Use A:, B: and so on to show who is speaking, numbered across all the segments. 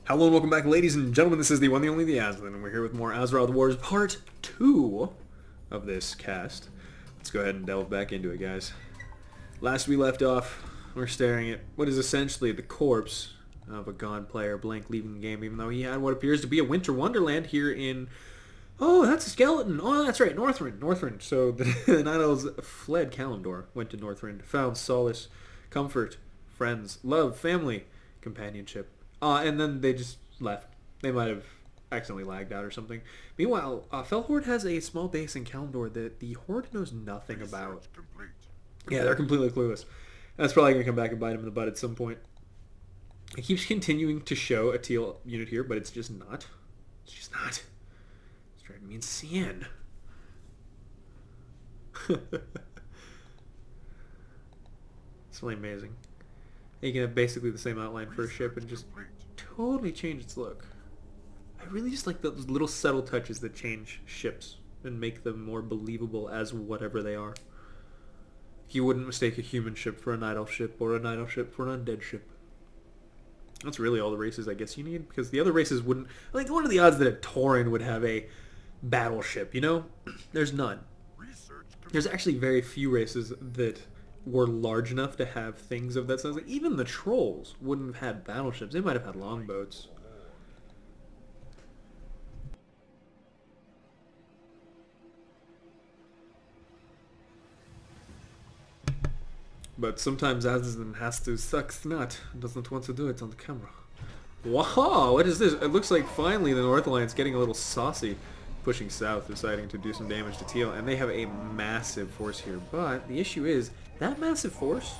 A: Hello and welcome back, ladies and gentlemen. This is the one, the only, the Azothan, and we're here with more Azeroth Wars Part 2 of this cast. Let's go ahead and delve back into it, guys. Last we left off, we're staring at what is essentially the corpse of a gone player, blank leaving the game, even though he had what appears to be a winter wonderland here in... Oh, that's a skeleton! Oh, that's right, Northrend. So the Night Elves fled Kalimdor, went to Northrend, found solace, comfort, friends, love, family, companionship. And then they just left. They might have accidentally lagged out or something. Meanwhile, Fel Horde has a small base in Kalimdor that the Horde knows nothing about. Yeah, they're completely clueless. That's probably going to come back and bite him in the butt at some point. It keeps continuing to show a teal unit here, but it's just not. It's just not. It's driving me insane. It's really amazing. You can have basically the same outline for a ship and just totally change its look. I really just like those little subtle touches that change ships and make them more believable as whatever they are. You wouldn't mistake a human ship for a night elf ship or a night elf ship for an undead ship. That's really all the races I guess you need, because the other races wouldn't... Like, what are the odds that a Tauren would have a battleship, you know? There's none. There's actually very few races that were large enough to have things of that size. Like, even the trolls wouldn't have had battleships. They might have had longboats. But sometimes Azothan has to suck nut. Doesn't want to do it on the camera. Wow, what is this? It looks like finally the North Alliance getting a little saucy, pushing south, deciding to do some damage to Teal, and they have a massive force here. But the issue is, that massive force,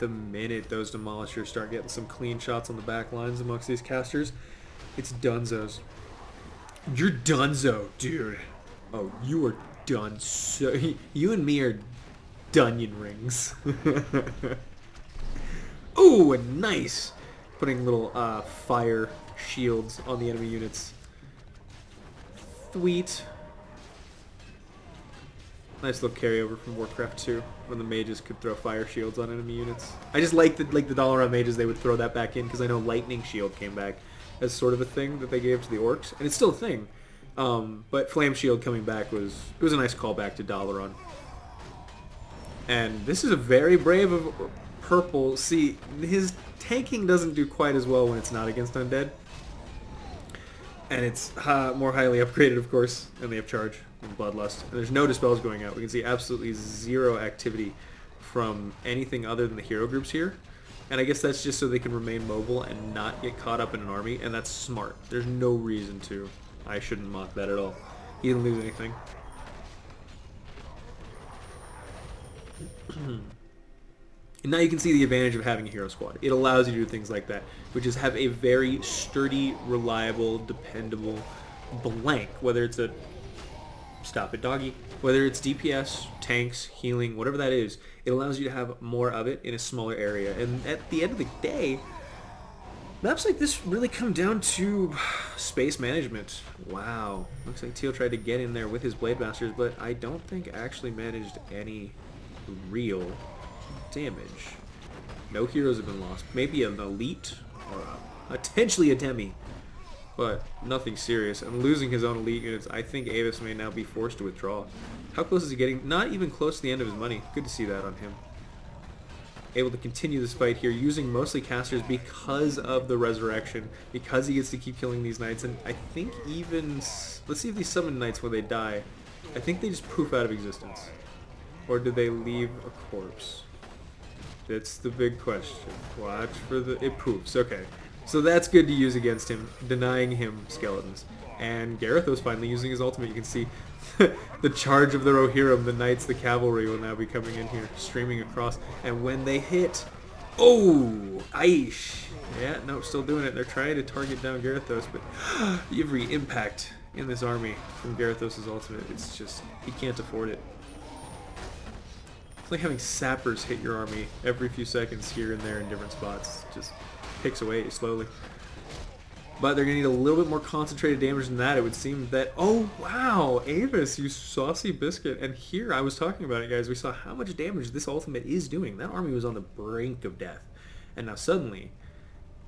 A: the minute those demolishers start getting some clean shots on the back lines amongst these casters, it's dunzos. You're dunzo, dude. Oh, you are done. So you and me are Dunyan rings. Ooh, nice! Putting little fire shields on the enemy units. Sweet. Nice little carryover from Warcraft 2, when the mages could throw fire shields on enemy units. I just like the Dalaran mages, they would throw that back in, because I know Lightning Shield came back as sort of a thing that they gave to the orcs, and it's still a thing. But Flame Shield coming back was a nice callback to Dalaran. And this is a very brave of purple. See, his tanking doesn't do quite as well when it's not against undead. And it's more highly upgraded, of course, and they have charge and bloodlust. And there's no dispels going out. We can see absolutely zero activity from anything other than the hero groups here. And I guess that's just so they can remain mobile and not get caught up in an army, and that's smart. There's no reason to. I shouldn't mock that at all. He didn't lose anything. And now you can see the advantage of having a hero squad. It allows you to do things like that, which is have a very sturdy, reliable, dependable blank, whether it's a... Stop it, doggy. Whether it's DPS, tanks, healing, whatever that is, it allows you to have more of it in a smaller area. And at the end of the day, maps like this really come down to space management. Wow. Looks like Teal tried to get in there with his Blade Masters, but I don't think actually managed any real damage. No heroes have been lost. Maybe an elite or potentially a demi, but nothing serious. And losing his own elite units, I think Avis may now be forced to withdraw. How close is he getting? Not even close to the end of his money. Good to see that on him. Able to continue this fight here using mostly casters because of the resurrection, because he gets to keep killing these knights. And I think even... Let's see if these summon knights when they die. I think they just poof out of existence. Or do they leave a corpse? That's the big question. Watch for the... It poofs. Okay. So that's good to use against him, denying him skeletons. And Garethos finally using his ultimate. You can see the charge of the Rohirrim, the knights, the cavalry will now be coming in here, streaming across. And when they hit... Oh! Aish! Yeah, no, still doing it. They're trying to target down Garethos, but every impact in this army from Garethos' ultimate, it's just... He can't afford it. It's like having sappers hit your army every few seconds here and there in different spots. It just picks away slowly. But they're going to need a little bit more concentrated damage than that. It would seem that... Oh, wow! Avis, you saucy biscuit. And here, I was talking about it, guys. We saw how much damage this ultimate is doing. That army was on the brink of death. And now suddenly,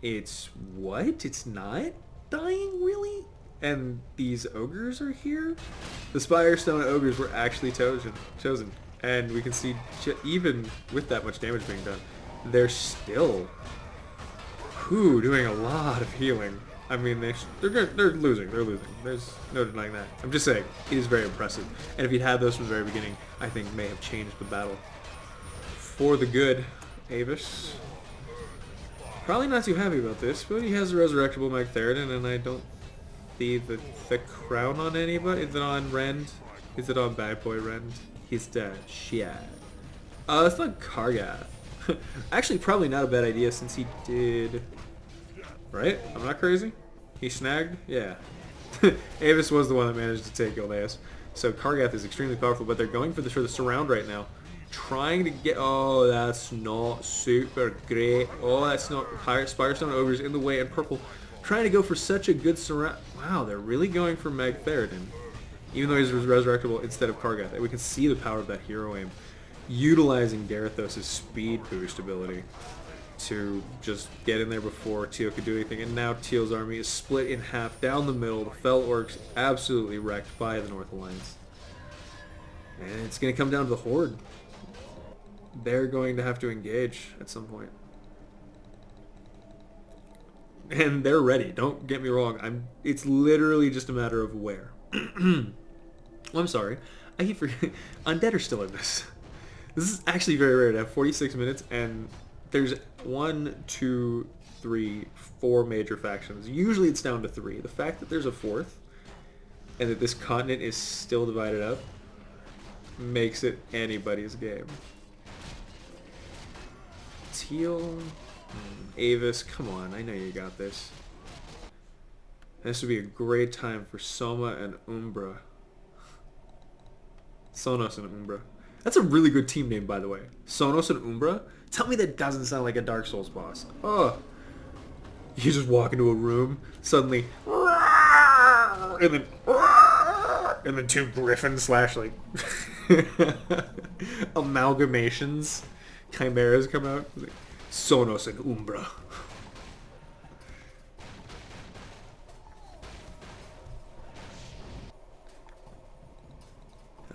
A: It's what? It's not dying, really? And these ogres are here? The Spirestone ogres were actually chosen. And we can see, even with that much damage being done, they're still doing a lot of healing. I mean, they're losing. They're losing. There's no denying that. I'm just saying, it is very impressive. And if he'd had those from the very beginning, I think may have changed the battle for the good. Avis, probably not too happy about this, but he has a resurrectable Magtheridon, and I don't see the crown on anybody. Is it on Rend? Is it on Bad Boy Rend? He's dead. Shit. It's not Kargath. Actually, probably not a bad idea since he did... Right? I'm not crazy? He snagged? Yeah. Avis was the one that managed to take Ildeus. So Kargath is extremely powerful, but they're going for the surround right now. Trying to get... Oh, that's not super great. Oh, that's not... Spirestone Ogres in the way, and purple trying to go for such a good surround. Wow, they're really going for Magtheridon. Even though he's resurrectable instead of Kargath. And we can see the power of that hero aim. Utilizing Garithos' speed boost ability to just get in there before Teal could do anything. And now Teal's army is split in half down the middle. The Fel Orcs absolutely wrecked by the North Alliance. And it's going to come down to the Horde. They're going to have to engage at some point. And they're ready. Don't get me wrong. It's literally just a matter of where. I'm sorry. I keep forgetting. Undead are still in this. This is actually very rare to have 46 minutes, and there's 1, 2, 3, 4 major factions. Usually it's down to 3. The fact that there's a 4th, and that this continent is still divided up, makes it anybody's game. Teal, Avis, come on, I know you got this. This would be a great time for Soma and Umbra. Sonos and Umbra. That's a really good team name, by the way. Sonos and Umbra? Tell me that doesn't sound like a Dark Souls boss. Oh. You just walk into a room, suddenly... And then 2 griffins slash, like... amalgamations. Chimeras come out. Like, Sonos and Umbra.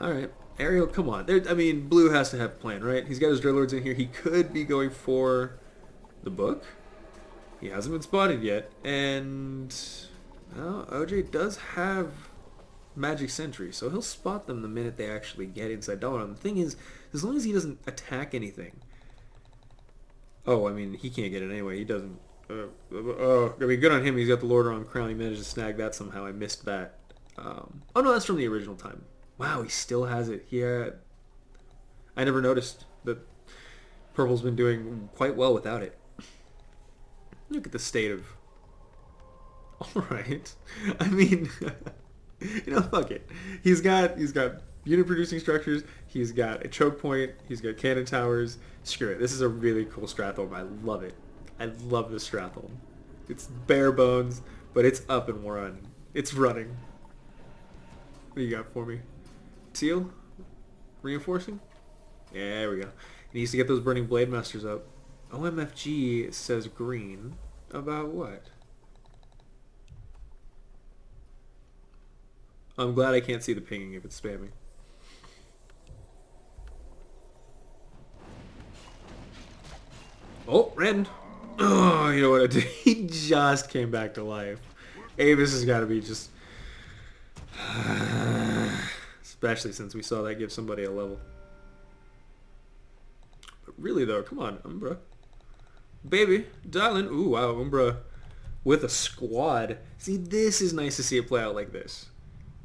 A: Alright. Ariel, come on. I mean, Blue has to have a plan, right? He's got his Dreadlords in here. He could be going for the book. He hasn't been spotted yet. And... well, OJ does have Magic Sentry, so he'll spot them the minute they actually get inside Dalaran. The thing is, as long as he doesn't attack anything... Oh, I mean, he can't get it anyway. He doesn't... I mean, good on him. He's got the Lordaeron Crown. He managed to snag that somehow. I missed that. Oh, no, that's from the original time. Wow, he still has it. I never noticed that Purple's been doing quite well without it. Look at the state of... Alright. I mean, fuck it. He's got unit producing structures, he's got a choke point, he's got cannon towers. Screw it. This is a really cool Stratholme. I love it. I love this Stratholme. It's bare bones, but it's up and running. It's running. What do you got for me? Teal? Reinforcing? Yeah, there we go. He needs to get those Burning Blade Masters up. OMFG says green. About what? I'm glad I can't see the pinging if it's spamming. Oh, Rend! Oh, you know what I did? He just came back to life. Avis has got to be just... especially since we saw that give somebody a level. But really though, come on, Umbra. Baby, darling. Ooh, wow, Umbra with a squad. See, this is nice to see it play out like this.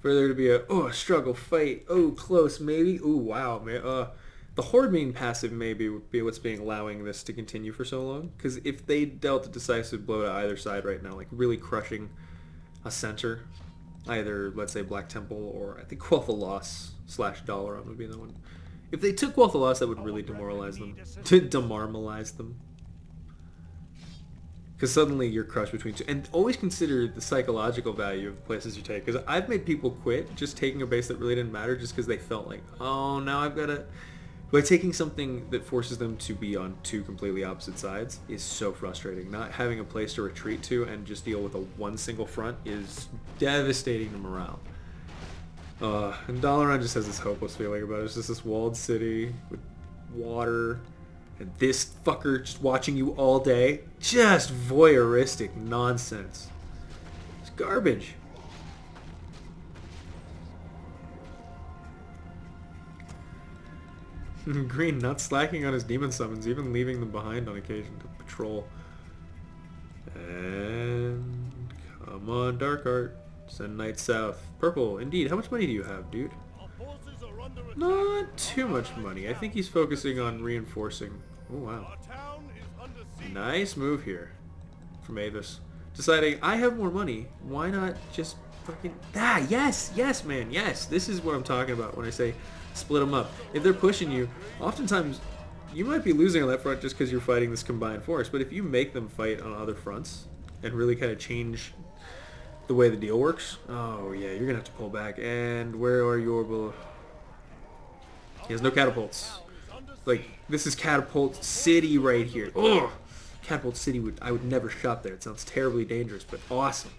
A: For there to be a struggle, fight, close, maybe. Ooh, wow, man. The Horde being passive maybe would be what's being allowing this to continue for so long. Because if they dealt a decisive blow to either side right now, like really crushing a center, either, let's say, Black Temple or I think Quel'Tha Loss / Dalaran would be the one. If they took Quel'Tha Loss, that would really demoralize them. Demarmalize them. Because suddenly you're crushed between two. And always consider the psychological value of the places you take. Because I've made people quit just taking a base that really didn't matter just because they felt like, oh, now I've got to By taking something that forces them to be on two completely opposite sides is so frustrating. Not having a place to retreat to and just deal with one single front is devastating to morale. And Dalaran just has this hopeless feeling about it. It's just this walled city with water and this fucker just watching you all day. Just voyeuristic nonsense. It's garbage. Green not slacking on his demon summons, even leaving them behind on occasion to patrol. And come on, Darkheart. Send Knight south. Purple, indeed. How much money do you have, dude? Not too much money. I think he's focusing on reinforcing. Oh, wow. Nice move here from Avis. Deciding, I have more money. Why not just fucking... Ah, yes! Yes, man, yes! This is what I'm talking about when I say split them up. If they're pushing you, oftentimes you might be losing on that front just because you're fighting this combined force. But if you make them fight on other fronts and really kind of change the way the deal works, oh yeah, you're gonna have to pull back. And where are your... He has no catapults. Like, this is Catapult City right here. Oh, Catapult City, I would never shop there. It sounds terribly dangerous, but awesome.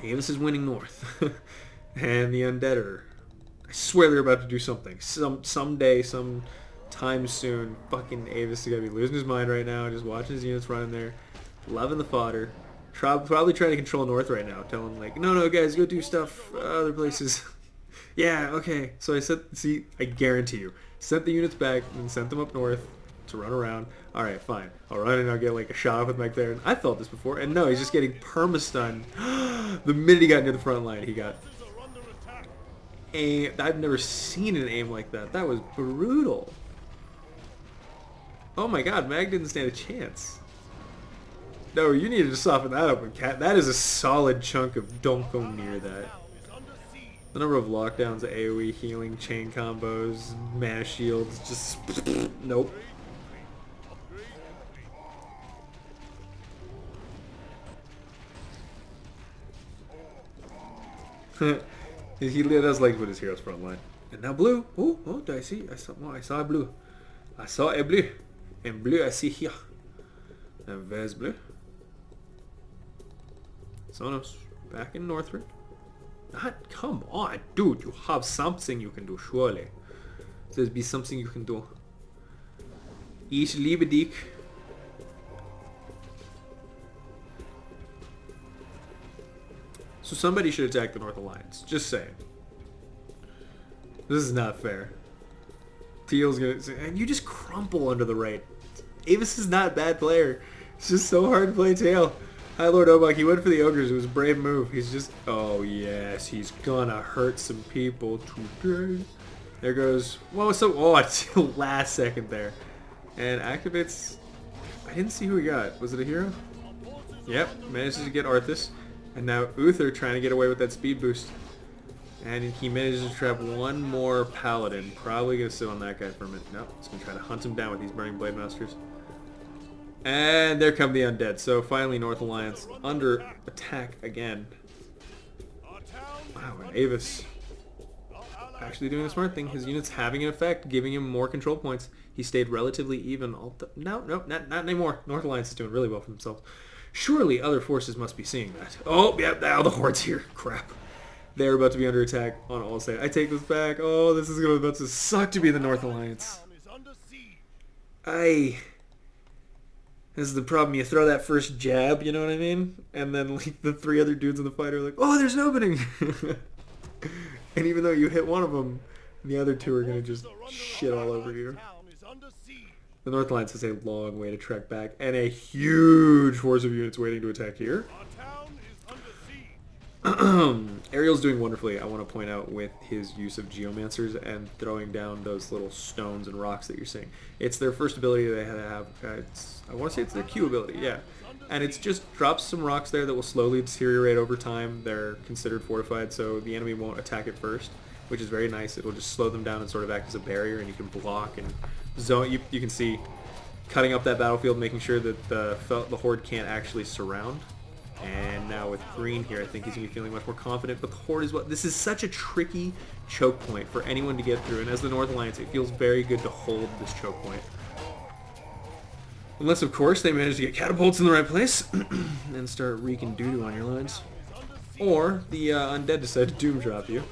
A: Avis is winning north. And the Undead are... I swear they're about to do something. Someday, sometime soon, fucking Avis is gonna be losing his mind right now, just watching his units running there, loving the fodder. Probably trying to control north right now, telling like, no guys, go do stuff other places. Yeah, okay. So I guarantee you, sent the units back and sent them up north to run around. All right, fine. I'll run and I'll get like a shot off with my Claren. I felt this before, and no, he's just getting perma-stunned. The minute he got near the front line, he got aim. I've never seen an aim like that. That was brutal. Oh my god, Mag didn't stand a chance. No, you needed to soften that up, Cat. That is a solid chunk of don't go near that. The number of lockdowns, AoE healing, chain combos, mana shields, just... Nope. He does like with his heroes front line. And now blue. Oh, do I see? I saw a blue. I saw a blue. And blue I see here. And where's blue? Sonos, back in Northrend. Come on, dude. You have something you can do, surely. There's be something you can do. Ich liebe dich. So somebody should attack the North Alliance. Just saying. This is not fair. Teal's gonna... And you just crumple under the right. Avis is not a bad player. It's just so hard to play Teal. Hi, Lord Obak. He went for the Ogres. It was a brave move. He's just... Oh, yes. He's gonna hurt some people today. There goes... What was so... Oh, it's the last second there. And activates... I didn't see who he got. Was it a hero? Yep. Manages to get Arthas. And now Uther trying to get away with that speed boost. And he manages to trap one more Paladin. Probably going to sit on that guy for a minute. Nope. He's going to try to hunt him down with these Burning Blade Masters. And there come the Undead. So finally North Alliance under attack again. Wow, and Avis actually doing a smart thing. His unit's having an effect, giving him more control points. He stayed relatively even. No, not anymore. North Alliance is doing really well for themselves. Surely other forces must be seeing that. Oh, yeah, now the Horde's here. Crap. They're about to be under attack on all sides. I take this back. Oh, this is about to suck to be the North Alliance. This is the problem. You throw that first jab, you know what I mean? And then like the three other dudes in the fight are like, oh, there's an opening. And even though you hit one of them, the other two are going to just shit all over you. The North Alliance has a long way to trek back, and a huge force of units waiting to attack here. Ariel's doing wonderfully, I want to point out, with his use of Geomancers and throwing down those little stones and rocks that you're seeing. It's their first ability they have. I want to say it's their Q ability, yeah. And it's just drops some rocks there that will slowly deteriorate over time. They're considered fortified, so the enemy won't attack it first, which is very nice. It will just slow them down and sort of act as a barrier, and you can block and zone. You can see cutting up that battlefield, making sure that the Horde can't actually surround. And now with green here, I think he's going to be feeling much more confident. But the Horde is what... This is such a tricky choke point for anyone to get through. And as the North Alliance, it feels very good to hold this choke point. Unless, of course, they manage to get catapults in the right place and start wreaking doo-doo on your lines. Or the undead decide to doom drop you.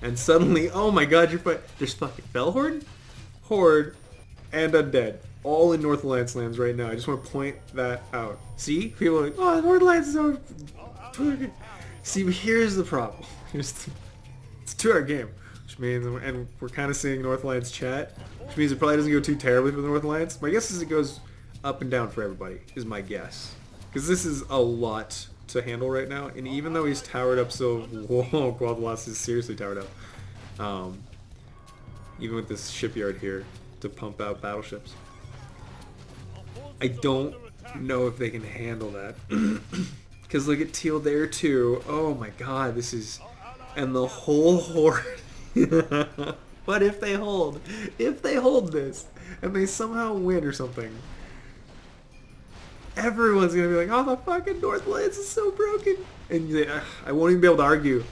A: And suddenly, oh my god, there's fucking Fel Horde, Horde, and undead. All in North Alliance lands right now. I just want to point that out. See? People are like, oh, North Alliance is so... See, here's the problem. It's a 2-hour game. Which means, and we're kind of seeing North Alliance chat, which means it probably doesn't go too terribly for the North Alliance. My guess is it goes up and down for everybody, is my guess. Because this is a lot to handle right now, and even though he's towered up so... Whoa, Quadloss is seriously towered up. Even with this shipyard here to pump out battleships. I don't know if they can handle that. Because look at Teal there too. Oh my god, this is... And the whole Horde... But if they hold this, and they somehow win or something, everyone's gonna be like, oh, the fucking North Alliance is so broken. And you say, I won't even be able to argue.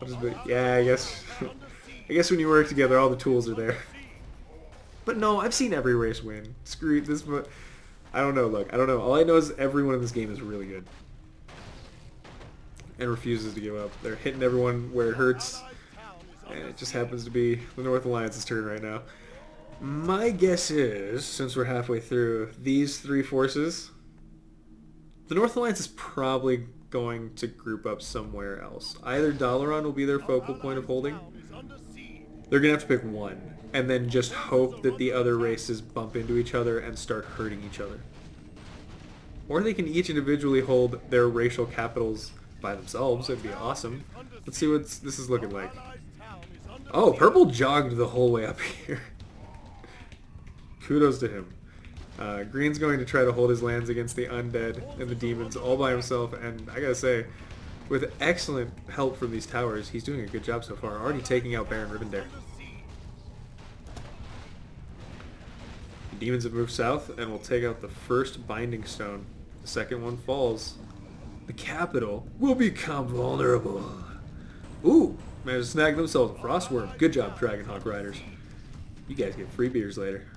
A: I'll just be like, yeah, I guess when you work together, all the tools are there. But no, I've seen every race win. Screw this, but I don't know, look, I don't know. All I know is everyone in this game is really good. And refuses to give up. They're hitting everyone where it hurts. And it just happens to be the North Alliance's turn right now. My guess is, since we're halfway through, these 3 forces, the North Alliance is probably going to group up somewhere else. Either Dalaran will be their focal point of holding. They're going to have to pick one, and then just hope that the other races bump into each other and start hurting each other. Or they can each individually hold their racial capitals by themselves. It'd be awesome. Let's see what this is looking like. Oh, purple jogged the whole way up here. Kudos to him. Green's going to try to hold his lands against the undead and the demons all by himself, and I gotta say, with excellent help from these towers, he's doing a good job so far, already taking out Baron Rivendare. The demons have moved south and will take out the first Binding Stone. The second one falls. The capital will become vulnerable. Ooh! Managed to snag themselves a Frostworm. Good job, Dragonhawk Riders. You guys get free beers later.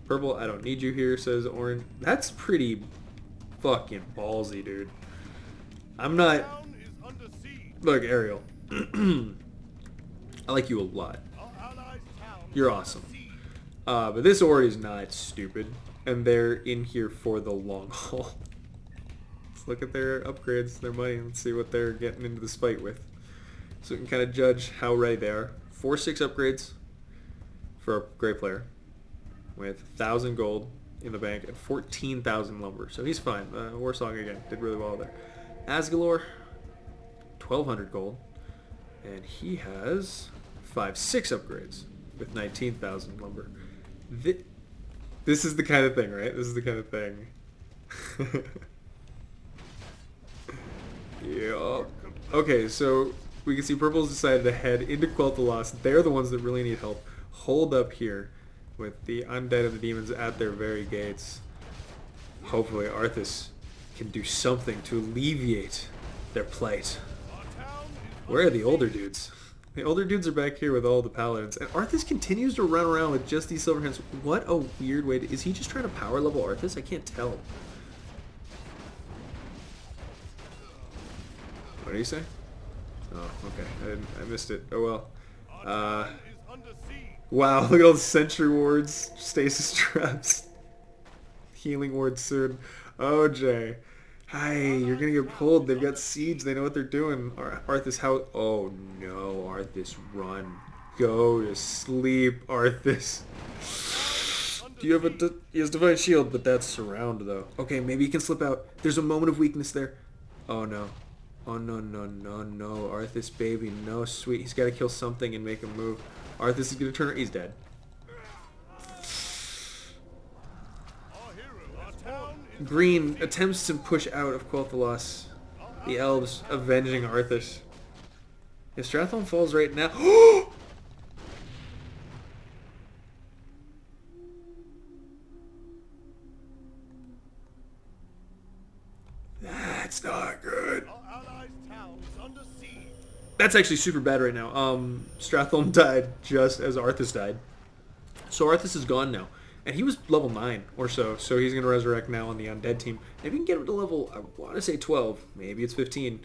A: Purple, I don't need you here, says Orange. That's pretty fucking ballsy, dude. I'm not... Look, Ariel. I like you a lot. You're awesome. But this Ori is not stupid. And they're in here for the long haul. Let's look at their upgrades, their money, and see what they're getting into this fight with. So we can kind of judge how ready they are. 4-6 upgrades for a great player with 1,000 gold in the bank and 14,000 lumber. So he's fine. Warsong again did really well there. Asgalore, 1,200 gold. And he has 5-6 upgrades with 19,000 lumber. This is the kind of thing, right? This is the kind of thing. Yeah. Okay, so... We can see Purple's decided to head into Quel'Thalas. They're the ones that really need help. Hold up here with the undead and the demons at their very gates. Hopefully Arthas can do something to alleviate their plight. Where are the older dudes? The older dudes are back here with all the paladins. And Arthas continues to run around with just these silver hands. What a weird way to... Is he just trying to power level Arthas? I can't tell. What do you say? Oh, okay. I missed it. Oh well. Wow, look at all the sentry wards, stasis traps, healing wards soon. Oh, Jay. Hi, you're gonna get pulled. They've got siege. They know what they're doing. Arthas, how... Oh no, Arthas, run. Go to sleep, Arthas. Do you have a... He has Divine Shield, but that's surround, though. Okay, maybe he can slip out. There's a moment of weakness there. Oh no. Oh no, no, no, no. Arthas, baby, no, sweet. He's got to kill something and make him move. Arthas is going to turn... He's dead. Green attempts to push out of Quel'Thalas. The elves avenging Arthas. If Stratholme falls right now... That's not good. That's actually super bad right now. Stratholm died just as Arthas died. So Arthas is gone now. And he was level 9 or so, so he's going to resurrect now on the undead team. And if we can get him to level, I want to say 12, maybe it's 15,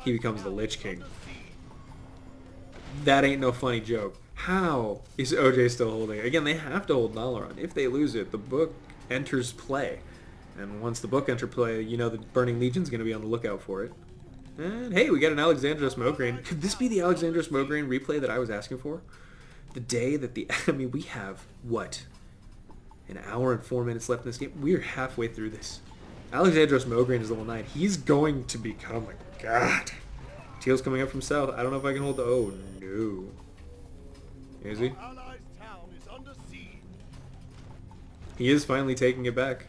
A: he becomes the Lich King. That ain't no funny joke. How is OJ still holding? Again, they have to hold Dalaran. If they lose it, the book enters play. And once the book enters play, you know the Burning Legion's going to be on the lookout for it. And hey, we got an Alexandra Smograin. Could this be the Alexandra Smograin replay that I was asking for? The day that the... I mean, we have, what? An hour and 4 minutes left in this game. We're halfway through this. Alexandros Mograine is level 9. He's going to become a god. Teal's coming up from south. I don't know if I can hold the... Oh, no. Is he? He is finally taking it back.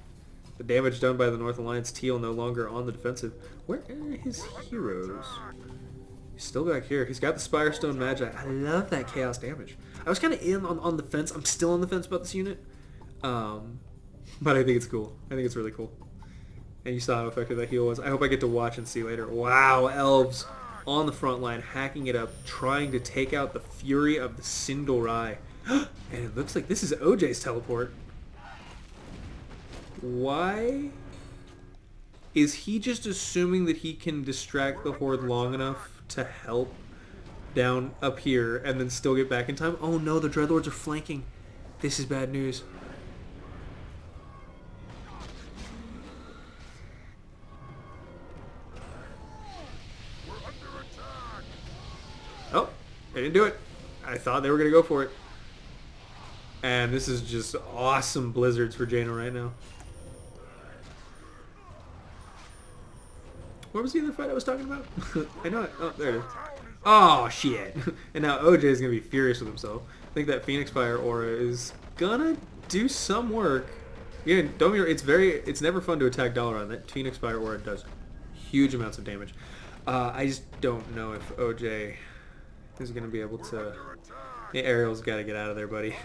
A: The damage done by the North Alliance. Teal no longer on the defensive. Where are his heroes? He's still back here. He's got the Spirestone Magi. I love that chaos damage. I was kind of in on the fence. I'm still on the fence about this unit. But I think it's cool. I think it's really cool. And you saw how effective that heal was. I hope I get to watch and see later. Wow, elves on the front line, hacking it up, trying to take out the fury of the Sindorai. And it looks like this is OJ's teleport. Why? Is he just assuming that he can distract the Horde long enough to help down up here and then still get back in time? Oh no, the Dreadlords are flanking. This is bad news. Oh, they didn't do it. I thought they were going to go for it. And this is just awesome blizzards for Jaina right now. What was the other fight I was talking about? I know it. Oh, there it is. Oh, shit. And now OJ is going to be furious with himself. I think that Phoenix Fire aura is going to do some work. Again, don't be, it's never fun to attack Dalaran. That Phoenix Fire aura does huge amounts of damage. I just don't know if OJ is going to be able to... Yeah, Ariel's got to get out of there, buddy.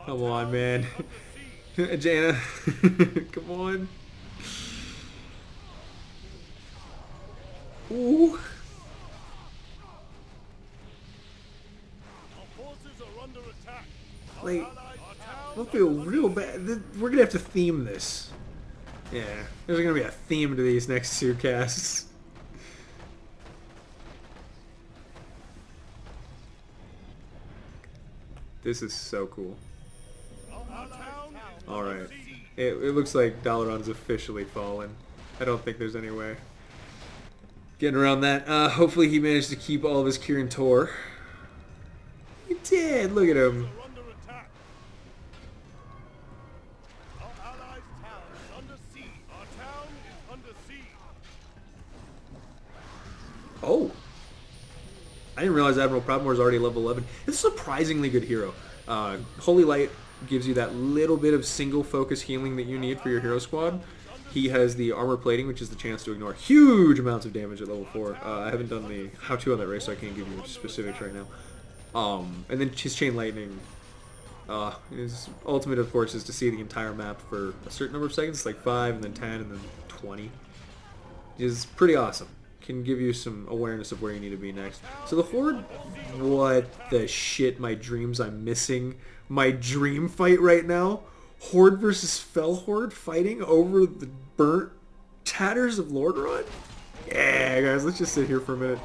A: Come on, man. Jaina. Come on. Ooh. Like, I feel real bad. We're going to have to theme this. Yeah, there's going to be a theme to these next two casts. This is so cool. Alright. It looks like Dalaran's officially fallen. I don't think there's any way getting around that. Hopefully he managed to keep all of his Kirin Tor. He did! Look at him. Oh! I didn't realize Admiral Proudmoore is already level 11. It's a surprisingly good hero. Holy Light gives you that little bit of single focus healing that you need for your hero squad. He has the armor plating, which is the chance to ignore huge amounts of damage at level 4. I haven't done the how-to on that race, so I can't give you specifics right now. And then his Chain Lightning. His ultimate, of course, is to see the entire map for a certain number of seconds, like 5, and then 10, and then 20. Is pretty awesome. Can give you some awareness of where you need to be next. So the Horde, what the shit, my dreams I'm missing. My dream fight right now. Horde versus Fel Horde fighting over the burnt tatters of Lordaeron? Yeah, guys, let's just sit here for a minute.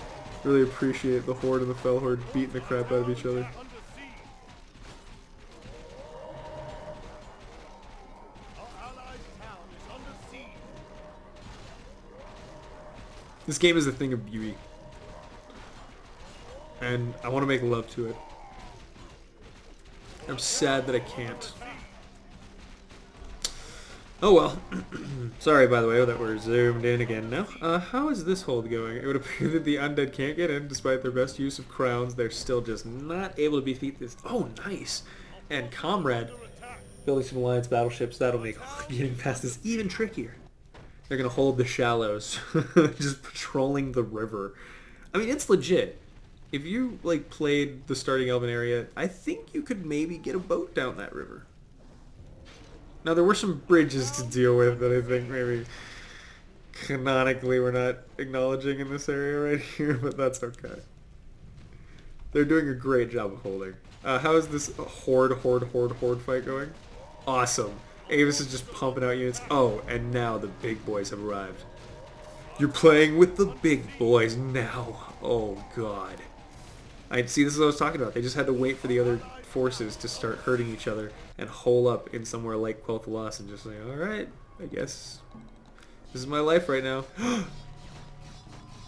A: Really appreciate the Horde and the Fel Horde beating the crap out of each other. This game is a thing of beauty. And I want to make love to it. I'm sad that I can't. Oh well. Sorry, by the way, that we're zoomed in again now. How is this hold going? It would appear that the undead can't get in despite their best use of crowns. They're still just not able to defeat this. Oh, nice. And Comrade building some alliance battleships. That'll make getting past this even trickier. They're going to hold the shallows. Just patrolling the river. I mean, it's legit. If you, like, played the starting Elven area, I think you could maybe get a boat down that river. Now, there were some bridges to deal with that I think maybe canonically we're not acknowledging in this area right here, but that's okay. They're doing a great job of holding. How is this horde fight going? Awesome. Avis is just pumping out units. Oh, and now the big boys have arrived. You're playing with the big boys now. Oh, God. I see, this is what I was talking about. They just had to wait for the other forces to start hurting each other and hole up in somewhere like Quel'Thalas and just say, alright, I guess this is my life right now.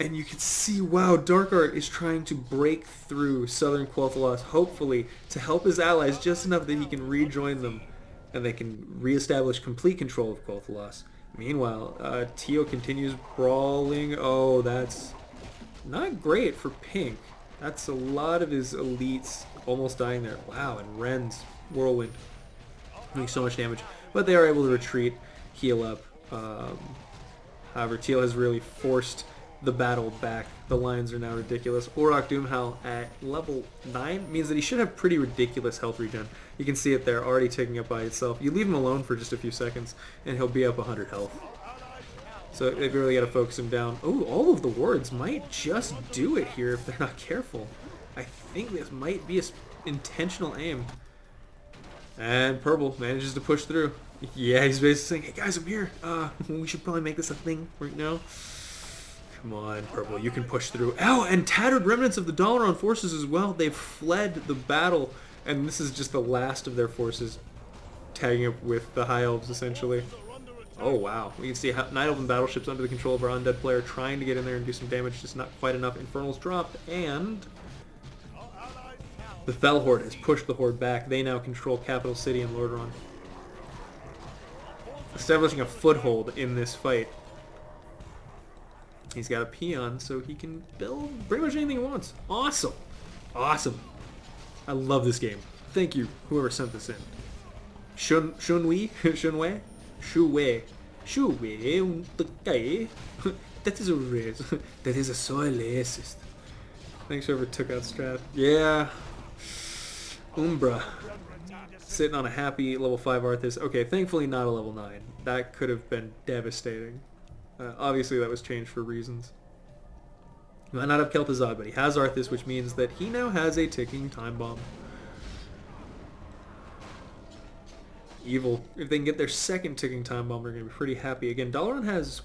A: And you can see, wow, Dark Art is trying to break through southern Quel'Thalas, hopefully, to help his allies just enough that he can rejoin them and they can reestablish complete control of Quel'Thalas. Meanwhile, Teal continues brawling. Oh, that's not great for Pink. That's a lot of his elites almost dying there. Wow, and Ren's Whirlwind doing so much damage. But they are able to retreat, heal up. However, Teal has really forced the battle back. The lines are now ridiculous. Uruk Doomhowl at level 9 means that he should have pretty ridiculous health regen. You can see it there, already ticking up by itself. You leave him alone for just a few seconds, and he'll be up 100 health. So they've really got to focus him down. Oh, all of the wards might just do it here if they're not careful. I think this might be an intentional aim. And Purple manages to push through. Yeah, he's basically saying, hey guys, I'm here. We should probably make this a thing right now. Come on, Purple, you can push through. Ow, and tattered remnants of the Dalaran forces as well. They've fled the battle, and this is just the last of their forces tagging up with the High Elves, essentially. Oh, wow. We can see Night Elven battleships under the control of our undead player trying to get in there and do some damage, just not quite enough. Infernals dropped, and the Fel Horde has pushed the Horde back. They now control Capital City and Lordaeron, establishing a foothold in this fight. He's got a peon, so he can build pretty much anything he wants. Awesome. Awesome. I love this game. Thank you, whoever sent this in. Shunwei? That is a race. That is a soil assist. Thanks whoever took out Strat. Yeah. Umbra. Sitting on a happy level 5 Arthas. Okay, thankfully not a level 9. That could have been devastating. Obviously that was changed for reasons. He might not have Kel'Thuzad, but he has Arthas, which means that he now has a ticking time bomb. Evil. If they can get their second ticking time bomb, they're going to be pretty happy. Again, Dalaran has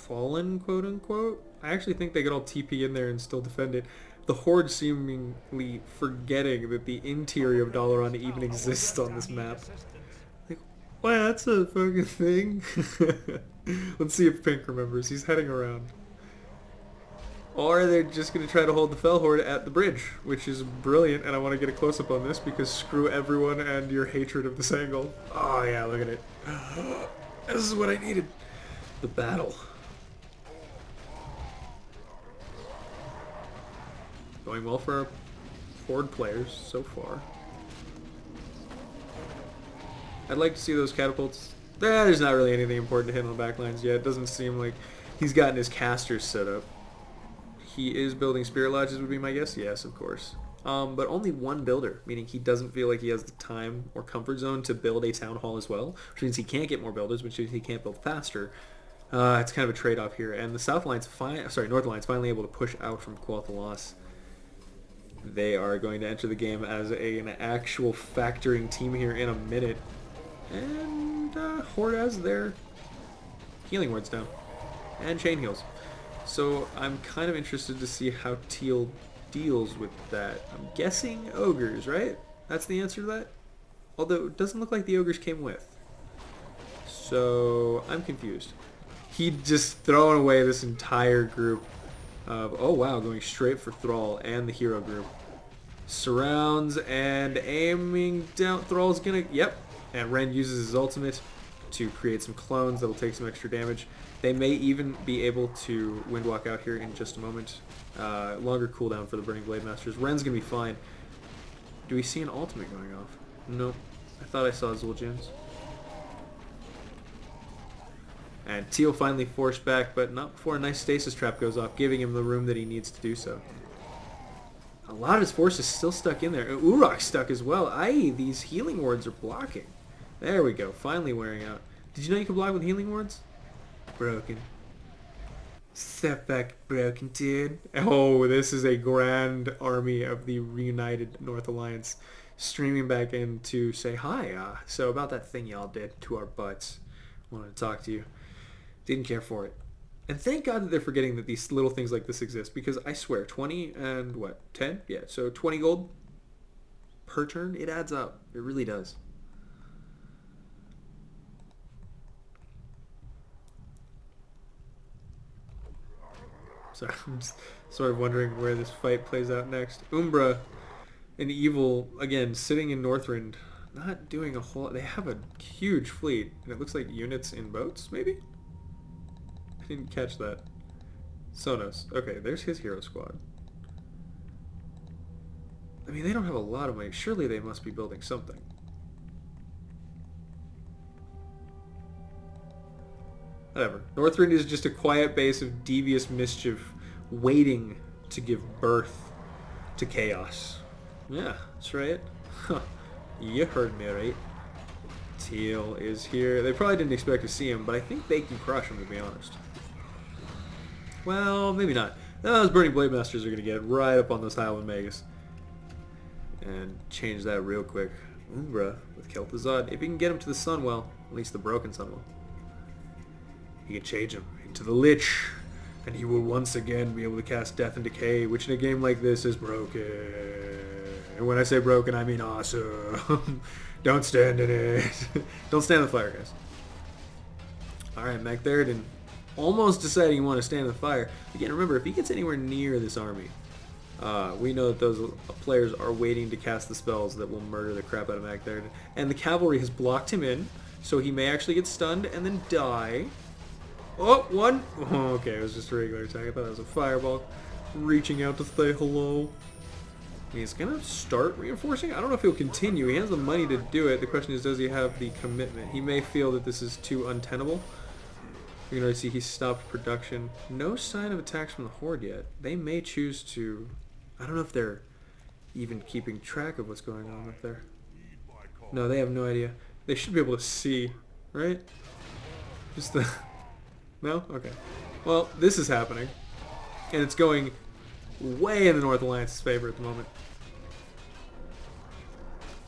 A: fallen, quote unquote. I actually think they could all TP in there and still defend it. The Horde seemingly forgetting that the interior of Dalaran even exists on this map. Like, wow, that's a fucking thing. Let's see if Pink remembers. He's heading around. Or they're just going to try to hold the Fel Horde at the bridge, which is brilliant, and I want to get a close-up on this because screw everyone and your hatred of this angle. Oh yeah, look at it. This is what I needed. The battle. Going well for our Horde players so far. I'd like to see those catapults. There's not really anything important to hit on the backlines yet. It doesn't seem like he's gotten his casters set up. He is building Spirit Lodges would be my guess. Yes, of course. But only one builder, meaning he doesn't feel like he has the time or comfort zone to build a town hall as well, which means he can't get more builders, which means he can't build faster. It's kind of a trade-off here. And the North Alliance finally able to push out from Quel'Thalas. They are going to enter the game as an actual factoring team here in a minute. And Horde has their healing wards down. And chain heals. So I'm kind of interested to see how Teal deals with that. I'm guessing ogres, right? That's the answer to that? Although it doesn't look like the ogres came with. So I'm confused. He just throwing away this entire group of, oh wow, going straight for Thrall and the hero group. Surrounds and aiming down. Thrall's gonna, yep. And Ren uses his ultimate to create some clones that'll take some extra damage. They may even be able to Windwalk out here in just a moment. Longer cooldown for the Burning Blade Masters. Ren's gonna be fine. Do we see an ultimate going off? Nope. I thought I saw Zul'jin's. And Teal finally forced back, but not before a nice stasis trap goes off, giving him the room that he needs to do so. A lot of his forces still stuck in there. Uruk's stuck as well. Aye, these healing wards are blocking. There we go. Finally wearing out. Did you know you could block with healing wards? Broken. Step back, broken dude. Oh, this is a grand army of the Reunited North Alliance streaming back in to say hi. So about that thing y'all did to our butts. Wanted to talk to you. Didn't care for it. And thank God that they're forgetting that these little things like this exist, because I swear, 20 and what, 10? Yeah, so 20 gold per turn, it adds up. It really does. Sorry, I'm just sort of wondering where this fight plays out next. Umbra and Evil, again, sitting in Northrend, not doing a whole lot. They have a huge fleet, and it looks like units in boats, maybe? I didn't catch that. Sonos. Okay, there's his hero squad. I mean, they don't have a lot of money. Surely they must be building something. Whatever. Northrend is just a quiet base of devious mischief waiting to give birth to chaos. Yeah, that's right. Huh. You heard me right. Teal is here. They probably didn't expect to see him, but I think they can crush him, to be honest. Well, maybe not. Those Burning Blade Masters are going to get right up on those Highland Magus. And change that real quick. Umbra with Kel'Thuzad. If you can get him to the Sunwell, at least the broken Sunwell, he can change him into the Lich. And he will once again be able to cast Death and Decay, which in a game like this is broken. And when I say broken, I mean awesome. Don't stand in it. Don't stand in the fire, guys. Alright, Mac Theridin almost deciding you want to stand in the fire. Again, remember, if he gets anywhere near this army, we know that those players are waiting to cast the spells that will murder the crap out of Mac Theridin. And the cavalry has blocked him in, so he may actually get stunned and then die. Oh, one. Oh, okay, it was just a regular attack. I thought it was a fireball reaching out to say hello. He's going to start reinforcing. I don't know if he'll continue. He has the money to do it. The question is, does he have the commitment? He may feel that this is too untenable. You can see he stopped production. No sign of attacks from the Horde yet. They may choose to... I don't know if they're even keeping track of what's going on up there. No, they have no idea. They should be able to see, right? Just the... No? Okay. Well, this is happening. And it's going way in the North Alliance's favor at the moment.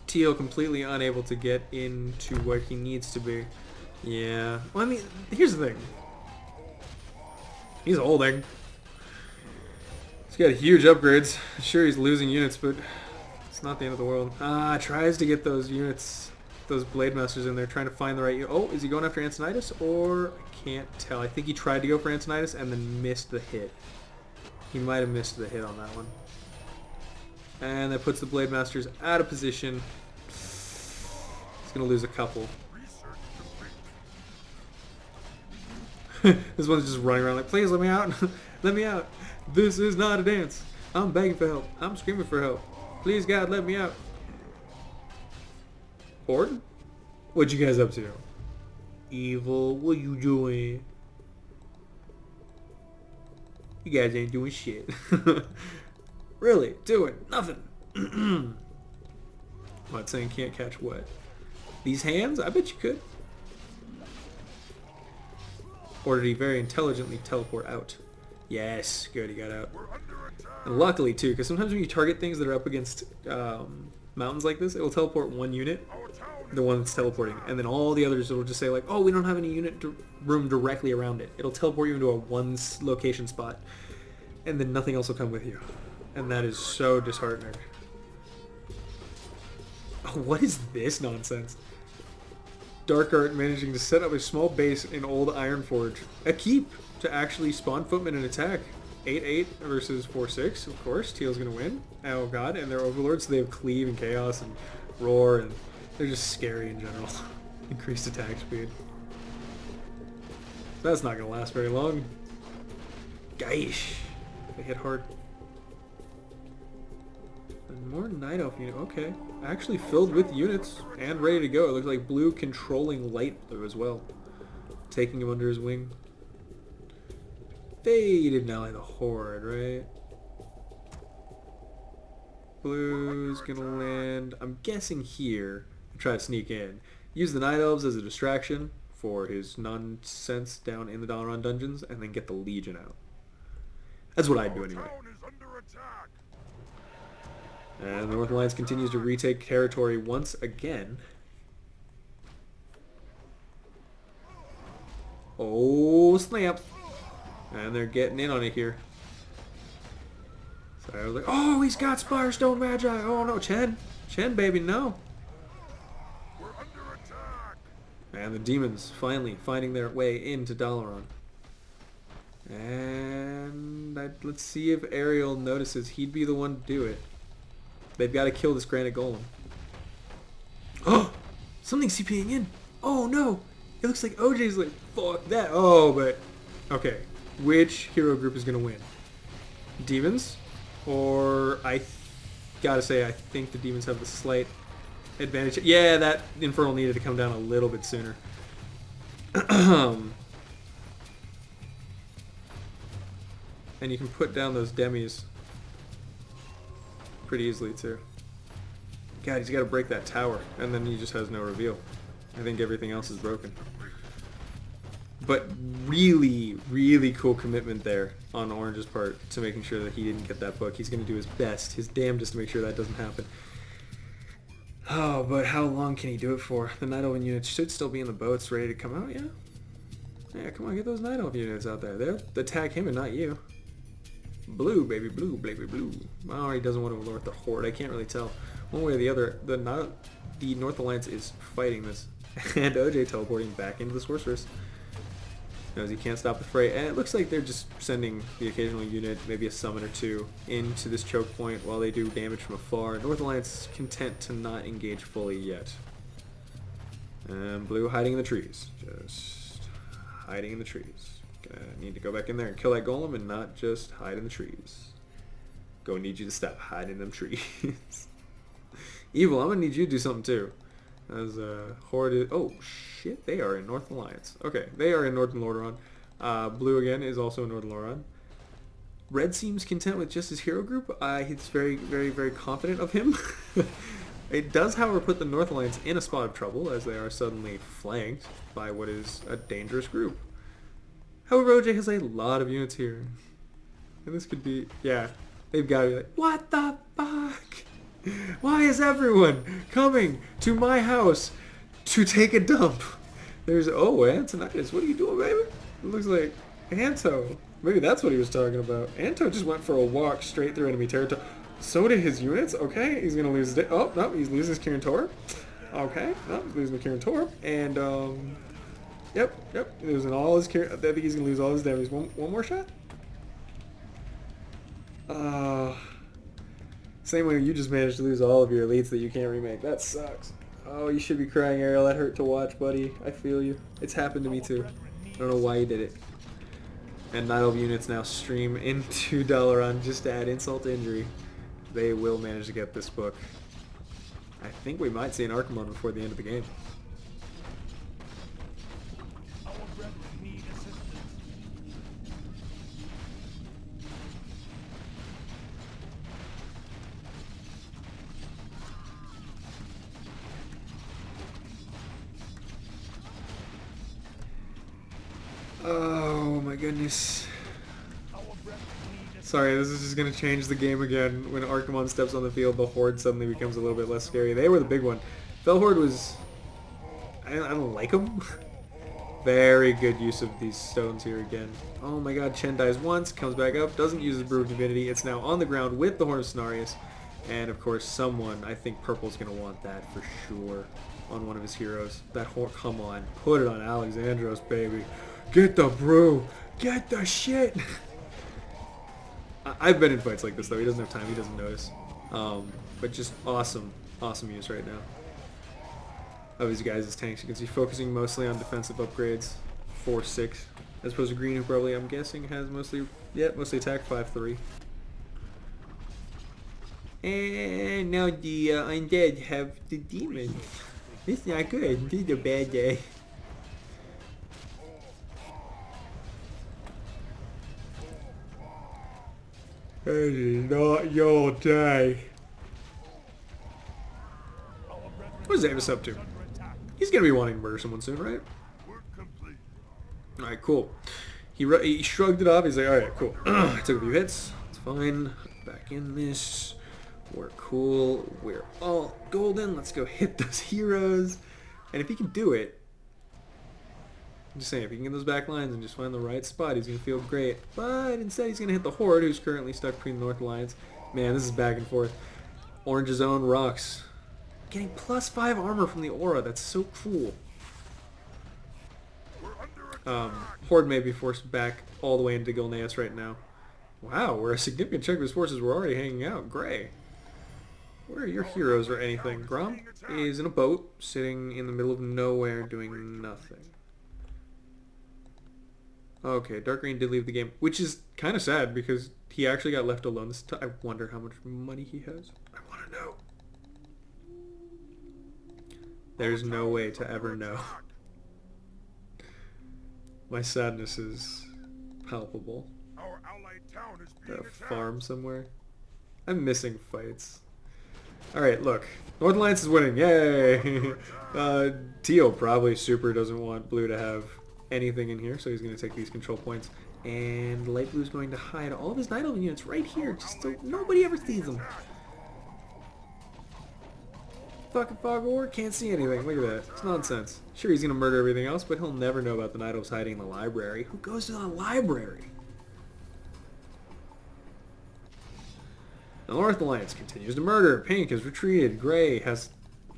A: Teal completely unable to get into what he needs to be. Yeah. Well, I mean, here's the thing. He's holding. He's got huge upgrades. Sure, he's losing units, but it's not the end of the world. Tries to get those units, those Blade Masters in there, trying to find the right... Oh, is he going after Antonidas? Or... I can't tell. I think he tried to go for Antonidas and then missed the hit. He might have missed the hit on that one. And that puts the Blade Masters out of position. He's going to lose a couple. This one's just running around like, please let me out. Let me out. This is not a dance. I'm begging for help. I'm screaming for help. Please, God, let me out. Horde? What you guys up to? Evil, what you doing? You guys ain't doing shit. Really? Doing nothing. What, saying can't catch what? These hands? I bet you could. Or did he very intelligently teleport out? Yes, good, he got out. And luckily too, because sometimes when you target things that are up against mountains like this, it will teleport one unit, the one that's teleporting, and then all the others will just say like, oh, we don't have any unit room directly around it. It'll teleport you into a one location spot, and then nothing else will come with you. And that is so disheartening. Oh, what is this nonsense? Dark Art managing to set up a small base in Old Ironforge. A keep to actually spawn footmen and attack. 8-8 versus 4-6, of course. Teal's going to win. Oh god, and they're overlords, so they have Cleave and Chaos and Roar, and they're just scary in general. Increased attack speed. That's not going to last very long. Gaish. They hit hard. And more Night Elf unit. Okay. Actually filled with units and ready to go. It looks like Blue controlling Light Blue as well. Taking him under his wing. They didn't ally the Horde, right? Blue's gonna land, I'm guessing here, and try to sneak in. Use the Night Elves as a distraction for his nonsense down in the Dalaran dungeons, and then get the Legion out. That's what I'd do anyway. And the North Alliance continues to retake territory once again. Oh, snap. And they're getting in on it here. So I was like, oh, he's got Spirestone Magi. Oh, no, Chen. Chen, baby, no.
B: We're under attack.
A: And the demons finally finding their way into Dalaran. And let's see if Ariel notices. He'd be the one to do it. They've got to kill this Granite Golem. Oh! Something's CPing in. Oh no! It looks like OJ's like, fuck that. Oh, but... Okay. Which hero group is going to win? Demons? Or gotta say, I think the demons have the slight advantage. Yeah, that Infernal needed to come down a little bit sooner. And you can put down those demis pretty easily too. God, he's got to break that tower, and then he just has no reveal. I think everything else is broken. But really, really cool commitment there on Orange's part to making sure that he didn't get that book. He's going to do his best, his damnedest to make sure that doesn't happen. Oh, but how long can he do it for? The Night Elven units should still be in the boats ready to come out, yeah? Yeah, come on, get those Night Elven units out there. They'll attack him and not you. Blue, baby, blue, baby, blue. Oh, he doesn't want to alert the Horde. I can't really tell. One way or the other, the North Alliance is fighting this. And OJ teleporting back into the Sorceress. Knows he can't stop the fray. And it looks like they're just sending the occasional unit, maybe a summon or two, into this choke point while they do damage from afar. North Alliance content to not engage fully yet. And blue hiding in the trees. Just hiding in the trees. Gonna need to go back in there and kill that golem and not just hide in the trees. Go need you to stop hiding in them trees. Evil, I'm gonna need you to do something too. As Horde, oh shit, they are in North Alliance. Okay, they are in Northern Lordaeron. Blue again is also in Northern Lordaeron. Red seems content with just his hero group. He's very, very, very confident of him. It does, however, put the North Alliance in a spot of trouble as they are suddenly flanked by what is a dangerous group. However, OJ has a lot of units here. And this could be, yeah, they've got to be like, what the fuck? Why is everyone coming to my house to take a dump? There's, oh, Antonitis, what are you doing, baby? It looks like Anto. Maybe that's what he was talking about. Anto just went for a walk straight through enemy territory. So did his units. Okay, he's going to lose his... Oh, no, he's losing his Kirin Tor. Okay, no, he's losing the Kirin Tor. And, yep, losing all his Kirin... I think he's going to lose all his damage. One more shot? Same way you just managed to lose all of your elites that you can't remake. That sucks. Oh, you should be crying, Ariel. That hurt to watch, buddy. I feel you. It's happened to me too. I don't know why you did it. And Night Elf units now stream into Dalaran just to add insult to injury. They will manage to get this book. I think we might see an Archimon before the end of the game. Oh my goodness. Sorry, this is just going to change the game again. When Archimon steps on the field, the Horde suddenly becomes a little bit less scary. They were the big one. Fel Horde was... I don't like them. Very good use of these stones here again. Oh my god, Chen dies once, comes back up, doesn't use his Brew of Divinity. It's now on the ground with the Horn of Cenarius. And of course someone, I think Purple's going to want that for sure on one of his heroes. That Horn, come on, put it on Alexandros, baby. Get the brew! Get the shit! I've been in fights like this though, he doesn't have time, he doesn't notice. But just awesome use right now of these guys' tanks. You can see focusing mostly on defensive upgrades, 4-6, as opposed to green who probably, I'm guessing, has mostly attack 5-3. And now the undead have the demon. It's not good, this is a bad day. It is not your day. What is Avis up to? He's gonna be wanting to murder someone soon, right? Alright, cool. He shrugged it off. He's like, alright, cool. I took a few hits. It's fine. Back in this. We're cool. We're all golden. Let's go hit those heroes. And if he can do it, I'm just saying, if he can get those back lines and just find the right spot, he's going to feel great. But instead, he's going to hit the Horde, who's currently stuck between the North Alliance. Man, this is back and forth. Orange's own rocks. Getting +5 armor from the aura. That's so cool. Horde may be forced back all the way into Gilneas right now. Wow, where a significant chunk of his forces were already hanging out. Gray. Where are your heroes or anything? Grom is in a boat, sitting in the middle of nowhere, doing nothing. Okay, Dark Green did leave the game, which is kind of sad because he actually got left alone this time. I wonder how much money he has. I want to know. There's no way to ever know. My sadness is palpable.
B: Our allied town is
A: A
B: being attacked.
A: farm somewhere. I'm missing fights. Alright, look. North Alliance is winning. Yay! Teal probably super doesn't want blue to have anything in here, so he's going to take these control points. And light blue's going to hide all of his Night Elven units right here, just so nobody ever sees them. Fucking Fog War can't see anything. Look at that. It's nonsense. Sure, he's going to murder everything else, but he'll never know about the Night Elves hiding in the library. Who goes to the library? The North Alliance continues to murder. Pink has retreated. Gray has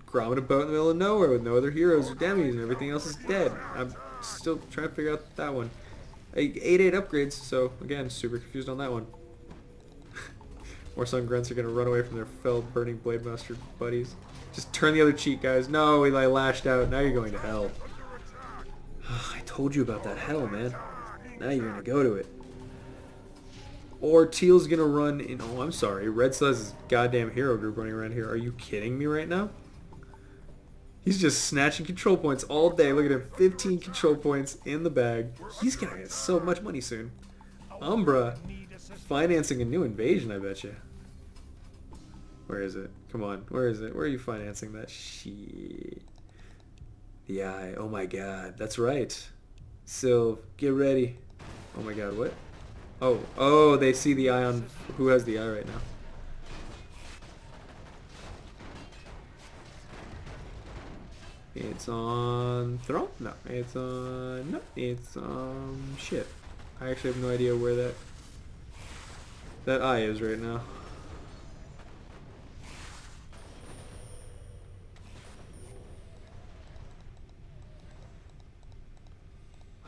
A: Grom in a boat in the middle of nowhere with no other heroes or demis, and everything else is dead. I'm still trying to figure out that one. 8/8 upgrades, so again, super confused on that one. More Sun Grunts are going to run away from their fell burning Blade Master buddies. Just turn the other cheek, guys. No, Eli lashed out. Now you're going to hell. I told you about that hell, man. Now you're going to go to it. Or Teal's going to run in... Oh, I'm sorry. Red still has his goddamn hero group running around here. Are you kidding me right now? He's just snatching control points all day. Look at him. 15 control points in the bag. He's going to get so much money soon. Umbra financing a new invasion, I bet you. Where is it? Come on. Where is it? Where are you financing that shit? The eye. Oh my god. That's right. Sylv, get ready. Oh my god, what? Oh, they see the eye on... Who has the eye right now? It's on Throne? No. It's on... No. It's shit. I actually have no idea where that eye is right now.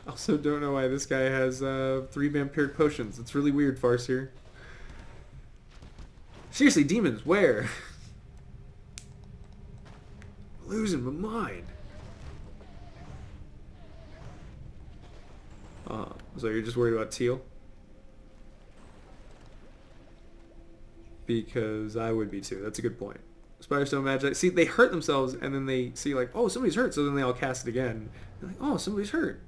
A: I also don't know why this guy has 3 vampiric potions. It's really weird, Farseer. Seriously, demons, where? Losing my mind. So you're just worried about Teal? Because I would be too. That's a good point. Spirestone Magic. See, they hurt themselves, and then they see like, oh, somebody's hurt, so then they all cast it again. They're like, oh, somebody's hurt.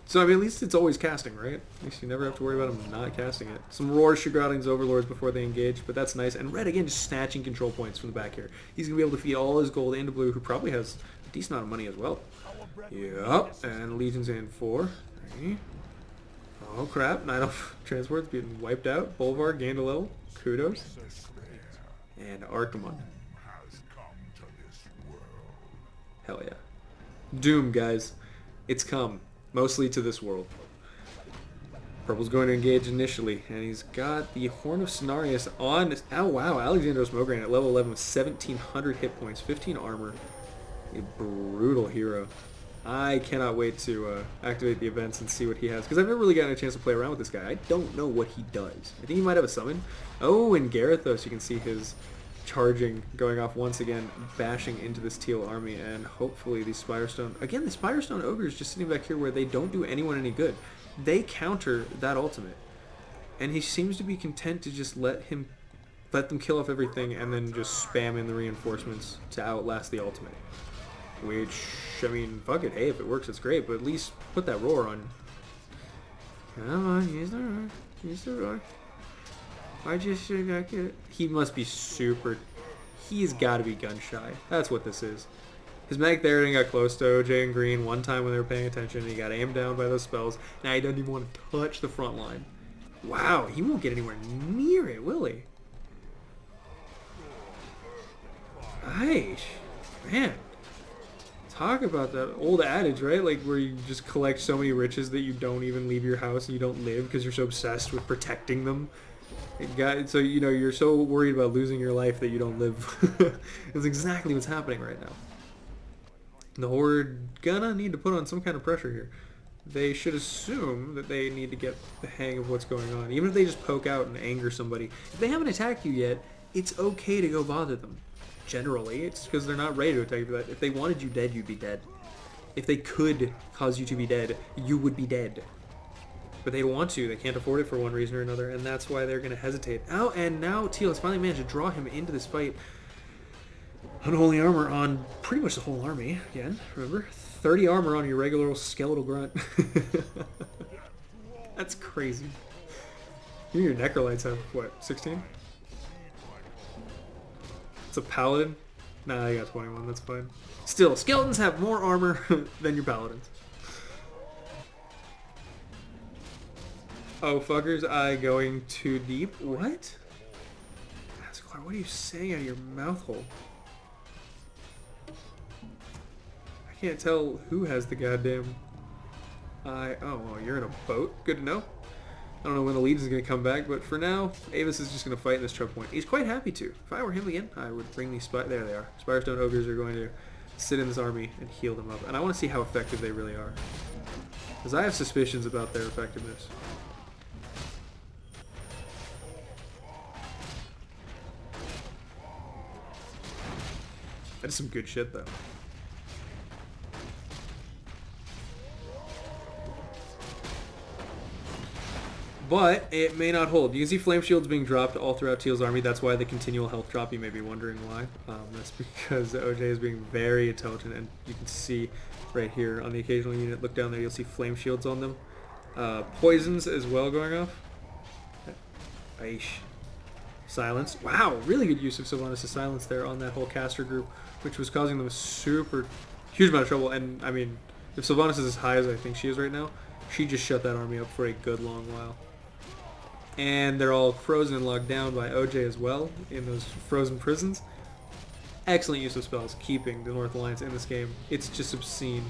A: So I mean, at least it's always casting, right? At least you never have to worry about them not casting it. Some roars should go out on his overlords before they engage, but that's nice. And red again, just snatching control points from the back here. He's gonna be able to feed all his gold into blue, who probably has a decent amount of money as well. Yep, and Legion's in 4. 3. Oh crap! Night Elf transport's being wiped out. Bolvar gained a level. Kudos. And Archimon. Hell yeah. Doom, guys. It's come, mostly to this world. Purple's going to engage initially, and he's got the Horn of Cenarius on... Oh wow, Alexandros Mograine at level 11 with 1,700 hit points, 15 armor. A brutal hero. I cannot wait to activate the events and see what he has, because I've never really gotten a chance to play around with this guy. I don't know what he does. I think he might have a summon. Oh, and Garethos, you can see his... charging, going off once again, bashing into this Teal army, and hopefully the Spirestone... Again, the Spirestone Ogre is just sitting back here where they don't do anyone any good. They counter that ultimate. And he seems to be content to just let them kill off everything and then just spam in the reinforcements to outlast the ultimate. Which, I mean, fuck it. Hey, if it works, it's great, but at least put that roar on. Come on, use the roar. Use the roar. I just should have got it. He must be super... He's got to be gun shy. That's what this is. His Mag Theoden got close to OJ and Green one time when they were paying attention, and he got aimed down by those spells. Now he doesn't even want to touch the front line. Wow, he won't get anywhere near it, will he? Aish. Man. Talk about that old adage, right? Like where you just collect so many riches that you don't even leave your house and you don't live because you're so obsessed with protecting them. So, you know, you're so worried about losing your life that you don't live. That's exactly what's happening right now. The Horde gonna need to put on some kind of pressure here. They should assume that they need to get the hang of what's going on. Even if they just poke out and anger somebody. If they haven't attacked you yet, it's okay to go bother them. Generally, it's because they're not ready to attack you for that. If they wanted you dead, you'd be dead. If they could cause you to be dead, you would be dead. But they don't want to. They can't afford it for one reason or another, and that's why they're going to hesitate. Oh, and now Teal has finally managed to draw him into this fight. Unholy armor on pretty much the whole army. Again, remember? 30 armor on your regular old skeletal grunt. That's crazy. Your Necrolytes have, what, 16? It's a paladin? Nah, I got 21, that's fine. Still, skeletons have more armor than your paladins. Oh, fuckers, I going too deep? What? Asclar, what are you saying out of your mouth hole? I can't tell who has the goddamn... Oh, well, you're in a boat. Good to know. I don't know when the Legion is going to come back, but for now, Avis is just going to fight in this choke point. He's quite happy to. If I were him again, I would bring these... There they are. Spirestone Ogres are going to sit in this army and heal them up. And I want to see how effective they really are. Because I have suspicions about their effectiveness. That is some good shit, though. But it may not hold. You can see flame shields being dropped all throughout Teal's army. That's why the continual health drop. You may be wondering why. That's because OJ is being very intelligent, and you can see right here on the occasional unit. Look down there. You'll see flame shields on them. Poisons as well going off. Aish. Silence. Wow, really good use of Sylvanas' silence there on that whole caster group, which was causing them a super huge amount of trouble. And I mean, if Sylvanas is as high as I think she is right now, she just shut that army up for a good long while. And they're all frozen and locked down by OJ as well in those frozen prisons. Excellent use of spells, keeping the North Alliance in this game. It's just obscene.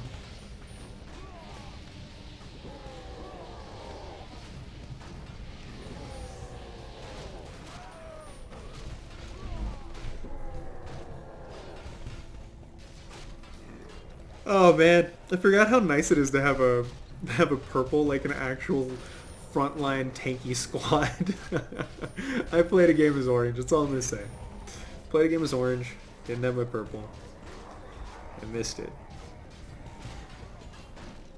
A: Oh man, I forgot how nice it is to have a purple, like an actual frontline tanky squad. I played a game as orange, that's all I'm gonna say. Played a game as orange, didn't have my purple. I missed it.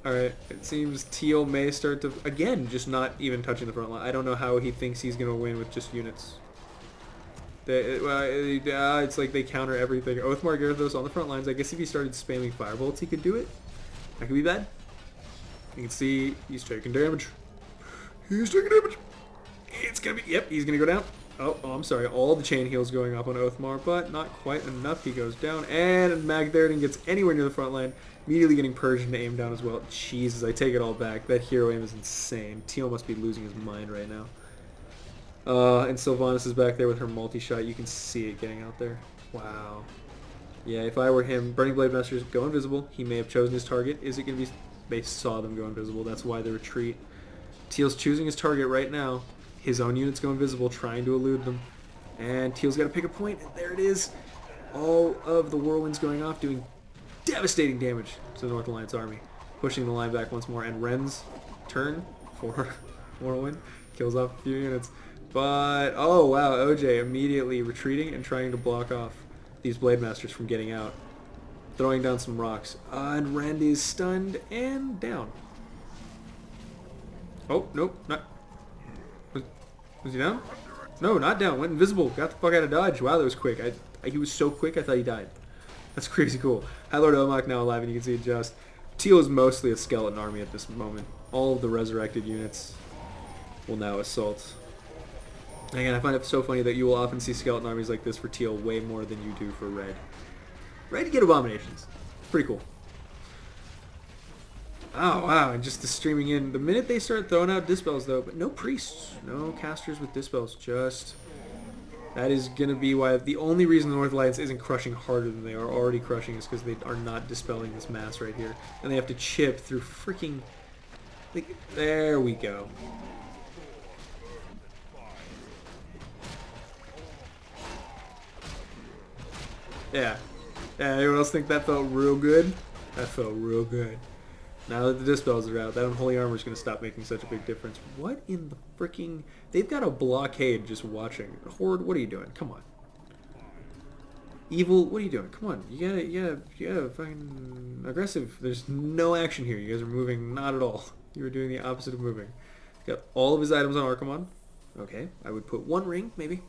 A: Alright, it seems Teal may start to, again, just not even touching the front line. I don't know how he thinks he's gonna win with just units. It's like they counter everything. Oathmark Gyarados on the front lines. I guess if he started spamming firebolts, he could do it. That could be bad. You can see he's taking damage. He's taking damage. It's gonna be... Yep, he's gonna go down. Oh, I'm sorry. All the chain heals going off on Oathmark, but not quite enough. He goes down, and Mag Theoden gets anywhere near the front line. Immediately getting purged and aimed down as well. Jesus, I take it all back. That hero aim is insane. Teal must be losing his mind right now. And Sylvanas is back there with her multi-shot. You can see it getting out there. Wow. Yeah, if I were him, Burning Blade Masters go invisible. He may have chosen his target. Is it going to be... They saw them go invisible. That's why they retreat. Teal's choosing his target right now. His own units go invisible, trying to elude them. And Teal's got to pick a point. And there it is. All of the whirlwinds going off, doing devastating damage to the North Alliance army. Pushing the line back once more. And Ren's turn for whirlwind kills off a few units. But, oh wow, OJ immediately retreating and trying to block off these Blade Masters from getting out. Throwing down some rocks. And Randy's stunned and down. Oh, nope, not... Was he down? No, not down. Went invisible. Got the fuck out of dodge. Wow, that was quick. He was so quick, I thought he died. That's crazy cool. High Lord Omok now alive, and you can see it just... Teal is mostly a skeleton army at this moment. All of the resurrected units will now assault. Again, I find it so funny that you will often see skeleton armies like this for Teal way more than you do for Red. Red, you get abominations. pretty cool. Oh, wow, and just the streaming in. The minute they start throwing out dispels, though, but no priests. No casters with dispels, just... That is going to be why the only reason the North Alliance isn't crushing harder than they are already crushing is because they are not dispelling this mass right here. And they have to chip through freaking... Like, there we go. Yeah. Yeah, anyone else think that felt real good? That felt real good. Now that the dispels are out, that unholy armor is going to stop making such a big difference. What in the freaking... They've got a blockade just watching. Horde, what are you doing? Come on. Evil, what are you doing? Come on. You gotta fucking... Aggressive. There's no action here. You guys are moving not at all. You were doing the opposite of moving. Got all of his items on Archimon. Okay, I would put one ring, maybe.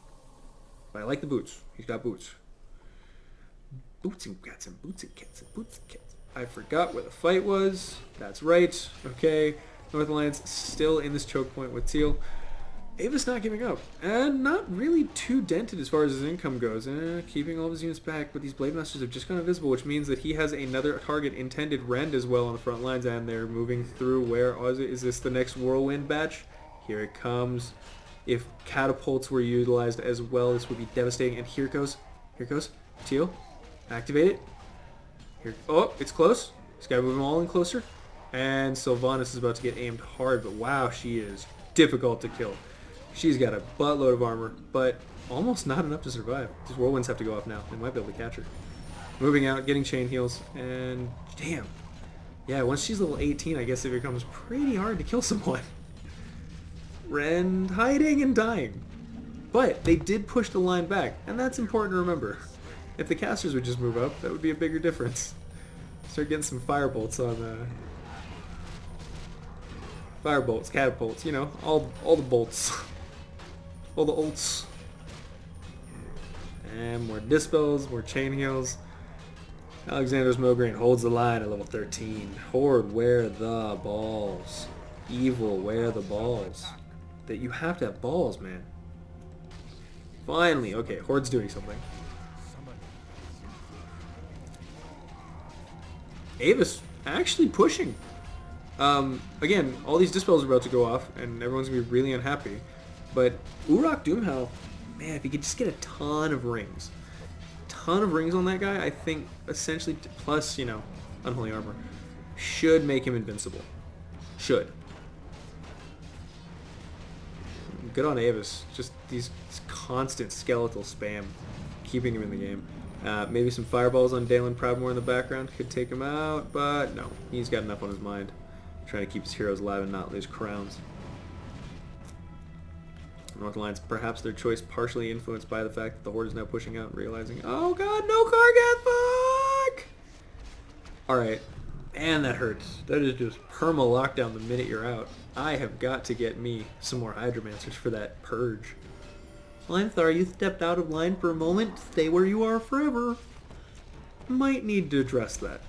A: But I like the boots. He's got boots. Boots and cats and boots and cats and boots and cats. I forgot where the fight was. That's right. Okay. North Alliance still in this choke point with Teal. Ava's not giving up. And not really too dented as far as his income goes. Keeping all of his units back, but these Blade Masters have just gone invisible, which means that he has another target intended rend as well on the front lines, and they're moving through where is this the next Whirlwind batch? Here it comes. If catapults were utilized as well, this would be devastating. And here it goes. Here it goes. Teal. Activate it. Here. Oh, it's close. This guy moving all in closer. And Sylvanas is about to get aimed hard, but wow, she is difficult to kill. She's got a buttload of armor, but almost not enough to survive. These whirlwinds have to go off now. They might be able to catch her. Moving out, getting chain heals, and damn. Yeah, once she's level 18, I guess it becomes pretty hard to kill someone. Ren hiding and dying. But they did push the line back, and that's important to remember. If the casters would just move up, that would be a bigger difference. Start getting some firebolts on firebolts, catapults, you know, all the bolts. All the ults. And more dispels, more chain heals. Alexander's Mograine holds the line at level 13. Horde, where the balls? Evil, where the balls? That you have to have balls, man. Finally, okay, Horde's doing something. Avis actually pushing. Again, all these dispels are about to go off, and everyone's gonna be really unhappy. But Urok Doomhell, man, if he could just get a ton of rings on that guy, I think essentially, plus, you know, unholy armor, should make him invincible. Should. Good on Avis. Just these constant skeletal spam, keeping him in the game. Maybe some fireballs on Dalen Proudmoore in the background could take him out, but no, he's got enough on his mind. Trying to keep his heroes alive and not lose crowns. North Alliance, perhaps their choice partially influenced by the fact that the Horde is now pushing out and realizing, oh god, no Kargath, fuck! Alright, man, that hurts. That is just perma-lockdown the minute you're out. I have got to get me some more Hydromancers for that purge. Linethar, you stepped out of line for a moment. Stay where you are forever. Might need to address that.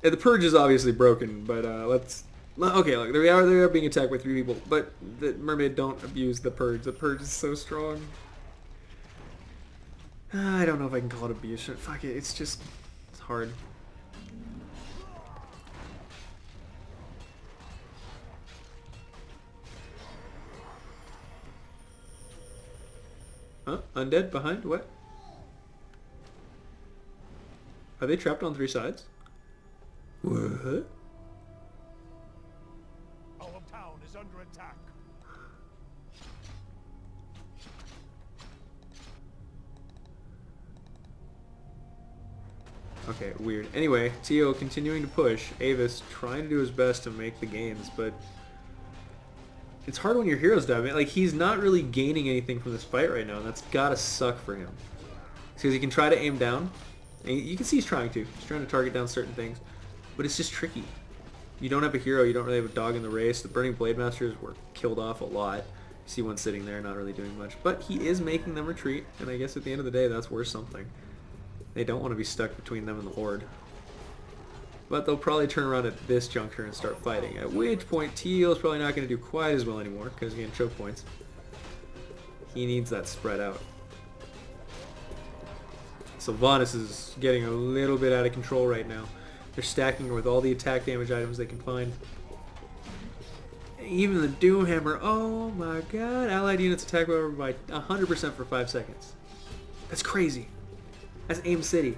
A: Yeah, the purge is obviously broken, but let's... Okay, look, they are being attacked by 3 people, but the Mermaid, don't abuse the purge. The purge is so strong. I don't know if I can call it abuse. Fuck it, it's just... It's hard. Huh? Undead behind? What? Are they trapped on 3 sides? What?
B: All of town is under attack.
A: Okay, weird. Anyway, Tio continuing to push. Avis trying to do his best to make the gains, but it's hard when your heroes die. I mean, like, he's not really gaining anything from this fight right now, and that's gotta suck for him. Because he can try to aim down, and you can see he's trying to. He's trying to target down certain things, but it's just tricky. You don't have a hero, you don't really have a dog in the race. The Burning Blade Masters were killed off a lot. You see one sitting there, not really doing much. But he is making them retreat, and I guess at the end of the day, that's worth something. They don't want to be stuck between them and the Horde. But they'll probably turn around at this juncture and start fighting. At which point, Teal is probably not going to do quite as well anymore, because again, choke points. He needs that spread out. Sylvanas is getting a little bit out of control right now. They're stacking her with all the attack damage items they can find. Even the Doomhammer, oh my god. Allied units attack by 100% for 5 seconds. That's crazy. That's AIM City.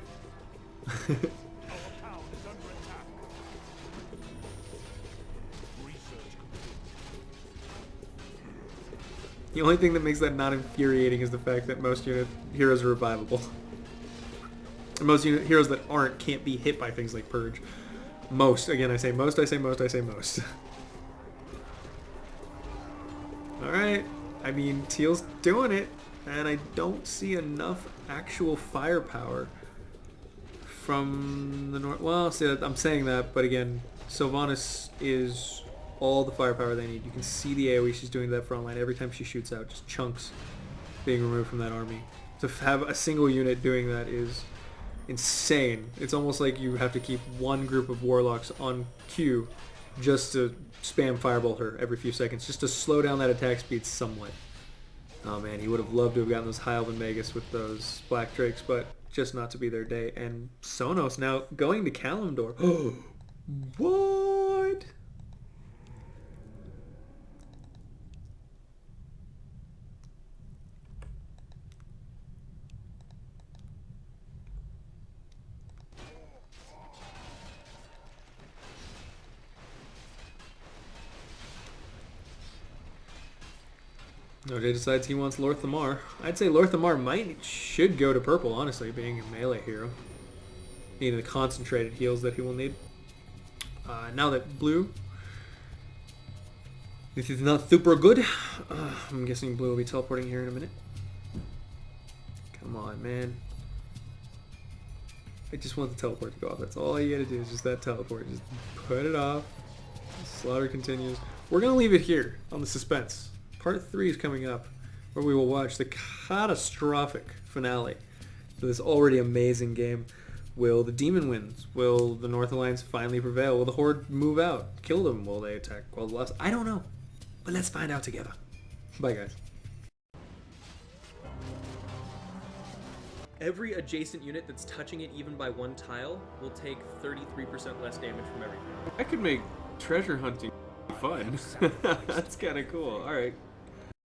B: Our town is under attack. Research complete.
A: The only thing that makes that not infuriating is the fact that most heroes are revivable. And most heroes that aren't can't be hit by things like Purge. Most. Again, I say most, I say most, I say most. Alright. I mean, Teal's doing it. And I don't see enough actual firepower from the north. Well, see, I'm saying that, but again, Sylvanas is all the firepower they need. You can see the AoE she's doing to that front line every time she shoots out. Just chunks being removed from that army. To have a single unit doing that is insane. It's almost like you have to keep one group of warlocks on queue just to spam firebolt her every few seconds, just to slow down that attack speed somewhat. Oh man, he would have loved to have gotten those High Elven Magus with those Black Drakes, but just not to be their day. And Sonos now going to Kalimdor. What? OJ decides he wants Lorthamar. I'd say Lorthamar should go to purple, honestly, being a melee hero. Needing the concentrated heals that he will need. Now that blue, this is not super good. I'm guessing blue will be teleporting here in a minute. Come on, man. I just want the teleport to go off. That's all you gotta do is just that teleport. Just put it off. Slaughter continues. We're gonna leave it here on the suspense. Part 3 is coming up, where we will watch the catastrophic finale to this already amazing game. Will the Demon win? Will the North Alliance finally prevail? Will the Horde move out? Kill them? Will they attack World Lost? I don't know. But let's find out together. Bye, guys. Every adjacent unit that's touching it even by one tile will take 33% less damage from everything. I could make treasure hunting fun. That's kind of cool. All right.